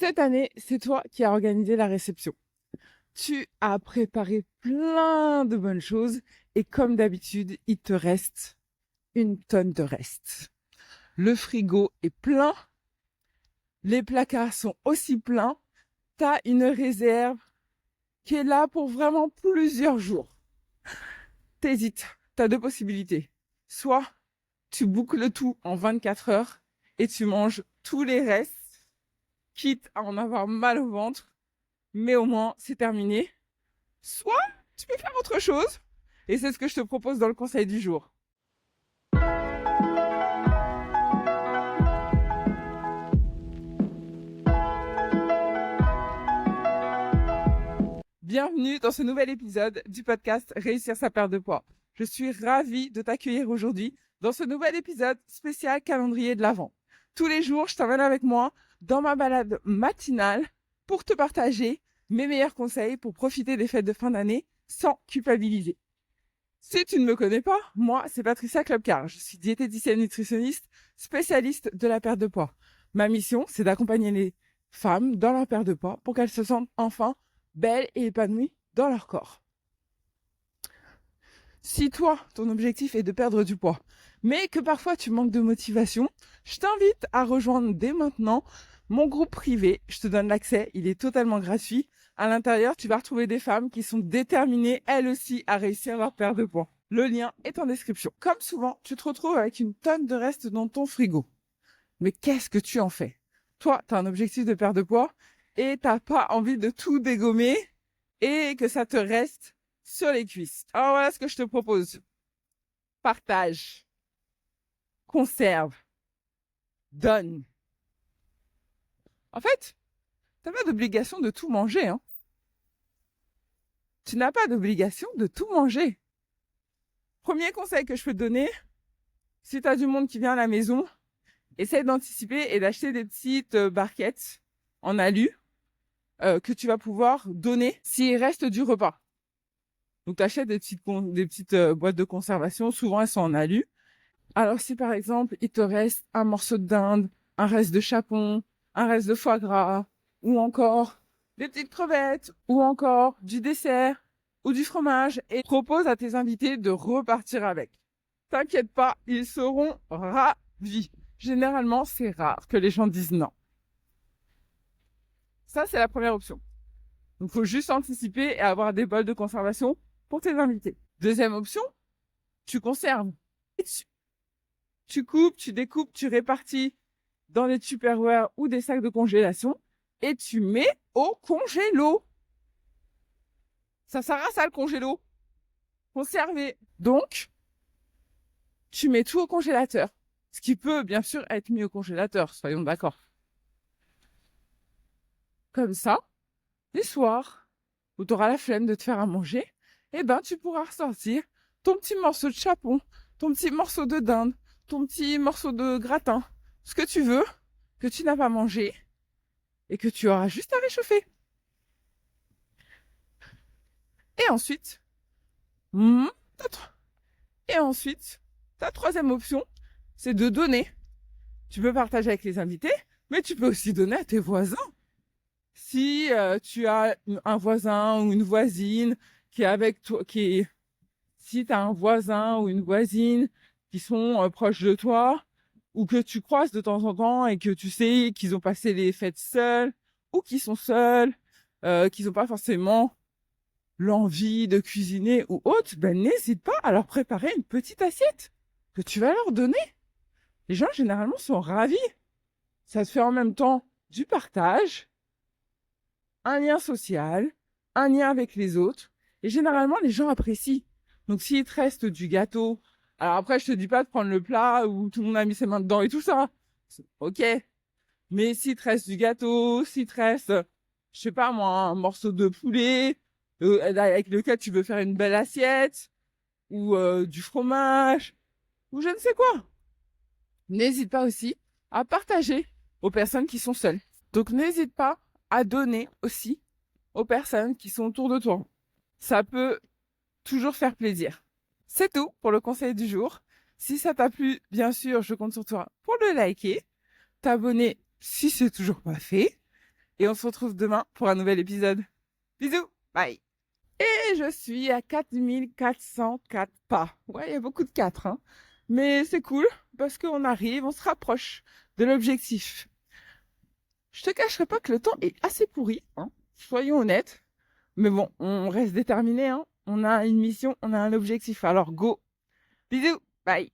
Cette année, c'est toi qui as organisé la réception. Tu as préparé plein de bonnes choses et comme d'habitude, il te reste une tonne de restes. Le frigo est plein, les placards sont aussi pleins, tu as une réserve qui est là pour vraiment plusieurs jours. T'hésites, tu as deux possibilités. Soit tu boucles le tout en 24 heures et tu manges tous les restes, quitte à en avoir mal au ventre, mais au moins c'est terminé. Soit tu peux faire autre chose, et c'est ce que je te propose dans le conseil du jour. Bienvenue dans ce nouvel épisode du podcast Réussir sa perte de poids. Je suis ravie de t'accueillir aujourd'hui dans ce nouvel épisode spécial calendrier de l'Avent. Tous les jours, je t'emmène avec moi dans ma balade matinale pour te partager mes meilleurs conseils pour profiter des fêtes de fin d'année sans culpabiliser. Si tu ne me connais pas, moi, c'est Patricia Klopcar. Je suis diététicienne nutritionniste, spécialiste de la perte de poids. Ma mission, c'est d'accompagner les femmes dans leur perte de poids pour qu'elles se sentent enfin belles et épanouies dans leur corps. Si toi, ton objectif est de perdre du poids, mais que parfois tu manques de motivation, je t'invite à rejoindre dès maintenant mon groupe privé. Je te donne l'accès, il est totalement gratuit. À l'intérieur, tu vas retrouver des femmes qui sont déterminées, elles aussi, à réussir leur perte de poids. Le lien est en description. Comme souvent, tu te retrouves avec une tonne de restes dans ton frigo. Mais qu'est-ce que tu en fais? Toi, tu as un objectif de perte de poids et t'as pas envie de tout dégommer et que ça te reste sur les cuisses. Alors voilà ce que je te propose. Partage, conserve, donne. En fait, t'as pas d'obligation de tout manger, hein. Tu n'as pas d'obligation de tout manger. Premier conseil que je peux te donner, si tu as du monde qui vient à la maison, essaye d'anticiper et d'acheter des petites barquettes en alu que tu vas pouvoir donner s'il reste du repas. Donc, tu achètes des petites boîtes de conservation. Souvent, elles sont en alu. Alors, si par exemple, il te reste un morceau de dinde, un reste de chapon, un reste de foie gras, ou encore des petites crevettes, ou encore du dessert, ou du fromage, et propose à tes invités de repartir avec. T'inquiète pas, ils seront ravis. Généralement, c'est rare que les gens disent non. Ça, c'est la première option. Donc, il faut juste anticiper et avoir des bols de conservation pour tes invités. Deuxième option, tu conserves. Tu coupes, tu découpes, tu répartis dans des Tupperware ou des sacs de congélation et tu mets au congélo. Ça sert à ça le congélo. Conserver. Donc, tu mets tout au congélateur. Ce qui peut bien sûr être mis au congélateur, soyons d'accord. Comme ça, les soirs où tu auras la flemme de te faire à manger, tu pourras ressortir ton petit morceau de chapon, ton petit morceau de dinde, ton petit morceau de gratin, ce que tu veux, que tu n'as pas mangé et que tu auras juste à réchauffer. Et ensuite, ta troisième option, c'est de donner. Tu peux partager avec les invités, mais tu peux aussi donner à tes voisins. Si tu as un voisin ou une voisine qui est avec toi, si tu as un voisin ou une voisine qui sont proches de toi, ou que tu croises de temps en temps et que tu sais qu'ils ont passé les fêtes seuls, ou qu'ils sont seuls, qu'ils n'ont pas forcément l'envie de cuisiner ou autre, n'hésite pas à leur préparer une petite assiette que tu vas leur donner. Les gens, généralement, sont ravis. Ça te fait en même temps du partage, un lien social, un lien avec les autres. Et généralement, les gens apprécient. Donc, s'il te reste du gâteau, alors après, je te dis pas de prendre le plat où tout le monde a mis ses mains dedans et tout ça. Ok. Mais s'il te reste du gâteau, s'il te reste, je sais pas moi, un morceau de poulet, avec lequel tu veux faire une belle assiette, ou du fromage, ou je ne sais quoi. N'hésite pas aussi à partager aux personnes qui sont seules. Donc, n'hésite pas à donner aussi aux personnes qui sont autour de toi. Ça peut toujours faire plaisir. C'est tout pour le conseil du jour. Si ça t'a plu, bien sûr, je compte sur toi pour le liker, t'abonner si c'est toujours pas fait, Et on se retrouve demain pour un nouvel épisode. Bisous, bye. Et je suis à 4404 pas. Ouais, il y a beaucoup de 4, hein. Mais c'est cool parce qu'on arrive, on se rapproche de l'objectif. Je te cacherai pas que le temps est assez pourri, hein. Soyons honnêtes. Mais bon, on reste déterminé, hein. On a une mission, on a un objectif. Alors go. Bisous. Bye.